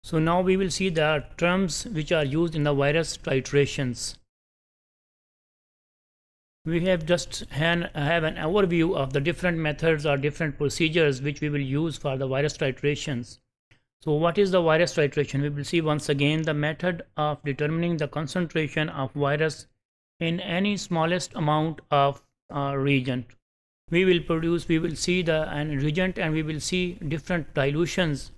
So now we will see the terms which are used in the virus titrations. We have just have an overview of the different methods or different procedures which we will use for the virus titrations. So what is the virus titration? We will see once again the method of determining the concentration of virus in any smallest amount of reagent. We will see the reagent, and we will see different dilutions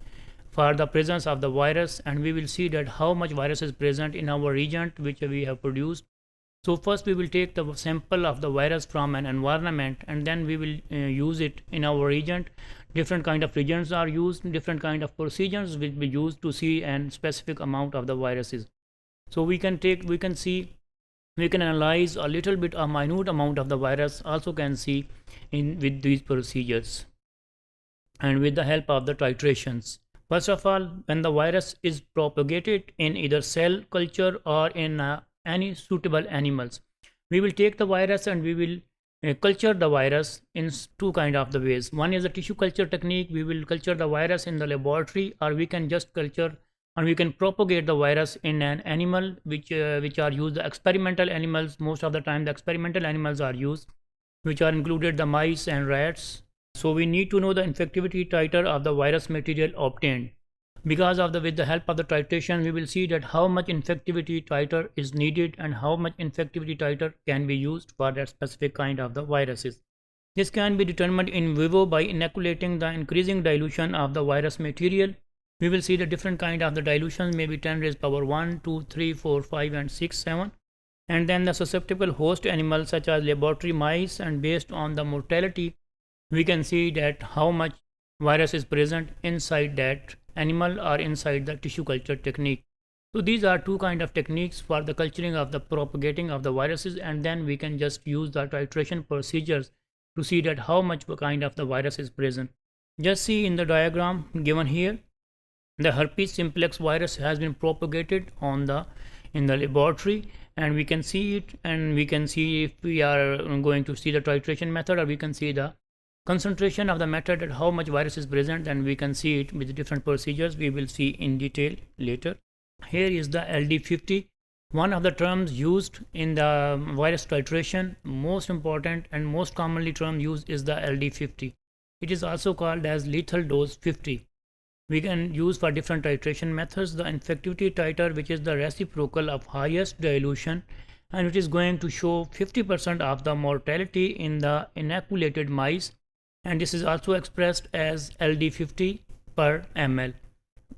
for the presence of the virus, and we will see that how much virus is present in our reagent which we have produced. So first we will take the sample of the virus from an environment, and then we will use it in our reagent. Different kind of reagents are used, different kind of procedures will be used to see a specific amount of the viruses. So we can analyze a little bit, a minute amount of the virus also can see with these procedures and with the help of the titrations. First of all, when the virus is propagated in either cell culture or in any suitable animals, we will take the virus and we will culture the virus in two kind of the ways. One is the tissue culture technique. We will culture the virus in the laboratory, or we can just culture and we can propagate the virus in an animal which are used, the experimental animals. Most of the time the experimental animals are used, which are included the mice and rats. So we need to know the infectivity titer of the virus material obtained. Because of with the help of the titration, we will see that how much infectivity titer is needed and how much infectivity titer can be used for that specific kind of the viruses. This can be determined in vivo by inoculating the increasing dilution of the virus material. We will see the different kind of the dilutions, maybe 10 raised power 1, 2, 3, 4, 5 and 6, 7. And then the susceptible host animals such as laboratory mice, and based on the mortality, we can see that how much virus is present inside that animal or inside the tissue culture technique. So these are two kind of techniques for the culturing of the propagating of the viruses, and then we can just use the titration procedures to see that how much kind of the virus is present. Just see in the diagram given here, the herpes simplex virus has been propagated in the laboratory, and we can see it, and we can see if we are going to see the titration method, or we can see the concentration of the method at how much virus is present, and we can see it with different procedures. We will see in detail later. Here is the LD50, one of the terms used in the virus titration. Most important and most commonly term used is the LD50. It is also called as lethal dose 50. We can use for different titration methods the infectivity titer, which is the reciprocal of highest dilution, and it is going to show 50% of the mortality in the inoculated mice, and this is also expressed as LD50 per ml.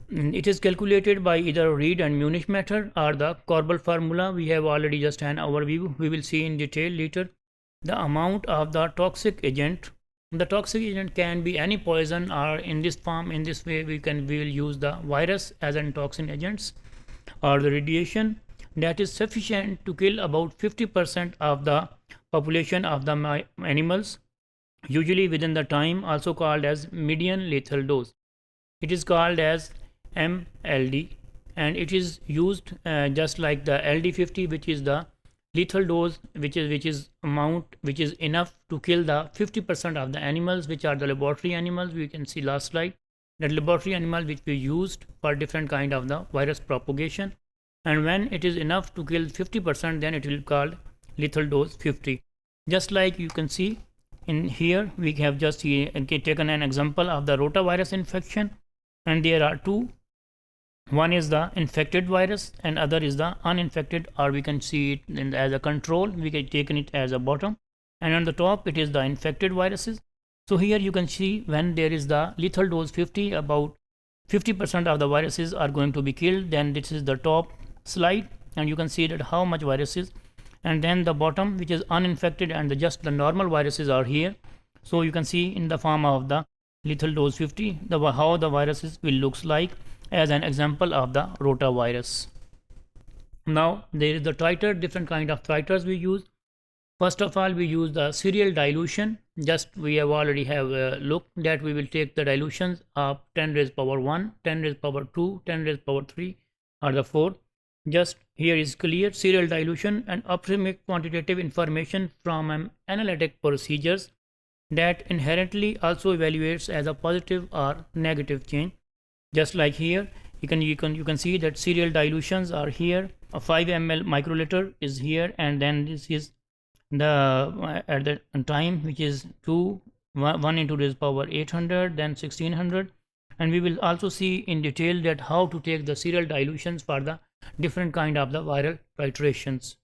It is calculated by either Reed and Munich method or the Corbel formula. We have already just an overview. We will see in detail later the amount of the toxic agent. The toxic agent can be any poison, or in this form, in this way we will use the virus as an toxin agents, or the radiation that is sufficient to kill about 50% of the population of the animals, usually within the time, also called as median lethal dose. It is called as MLD, and it is used just like the LD50, which is the lethal dose, which is enough to kill the 50% of the animals, which are the laboratory animals. We can see last slide that laboratory animal which we used for different kind of the virus propagation, and when it is enough to kill 50%, then it will be called lethal dose 50. Just like you can see in here, we have just taken an example of the rotavirus infection, and there are two. One is the infected virus and other is the uninfected, or we can see it as a control. We can take it as a bottom, and on the top it is the infected viruses. So here you can see when there is the lethal dose 50, about 50% of the viruses are going to be killed. Then this is the top slide, and you can see that how much viruses, and then the bottom, which is uninfected, and just the normal viruses are here. So you can see in the form of the lethal dose 50 how the viruses will looks like, as an example of the rotavirus. Now there is the titer, different kind of titers we use. First of all, we use the serial dilution. Just we have already have looked that we will take the dilutions of 10 raised power 1, 10 raised power 2, 10 raised power 3, or the 4. Just here is clear serial dilution and approximate quantitative information from analytic procedures that inherently also evaluates as a positive or negative change. Just like here You can see that serial dilutions are here. A 5 ml microliter is here, and then this is the at the time, which is 1 into the power 800, then 1600. And we will also see in detail that how to take the serial dilutions for the different kind of the viral titrations.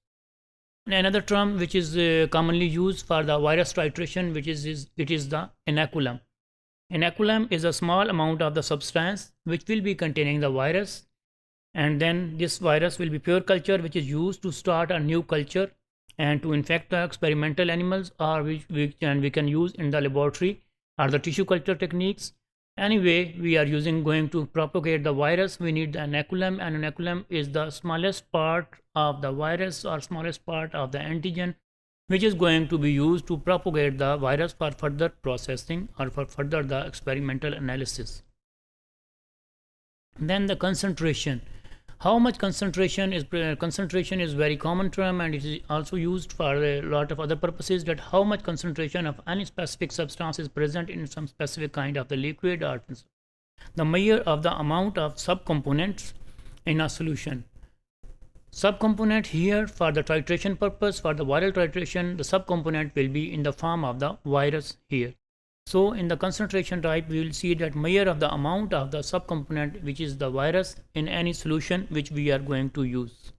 And another term which is commonly used for the virus titration, which is it is the inoculum. Inoculum is a small amount of the substance which will be containing the virus, and then this virus will be pure culture, which is used to start a new culture and to infect the experimental animals, or which we can use in the laboratory or the tissue culture techniques. Anyway, we are going to propagate the virus. We need the inoculum, and inoculum is the smallest part of the virus or smallest part of the antigen, which is going to be used to propagate the virus for further processing or for further the experimental analysis. Then the concentration. How much concentration is very common term, and it is also used for a lot of other purposes. That how much concentration of any specific substance is present in some specific kind of the liquid, or the measure of the amount of subcomponents in a solution. Subcomponent here for the titration purpose, for the viral titration, the subcomponent will be in the form of the virus here. So in the concentration type, we will see that measure of the amount of the subcomponent, which is the virus, in any solution which we are going to use.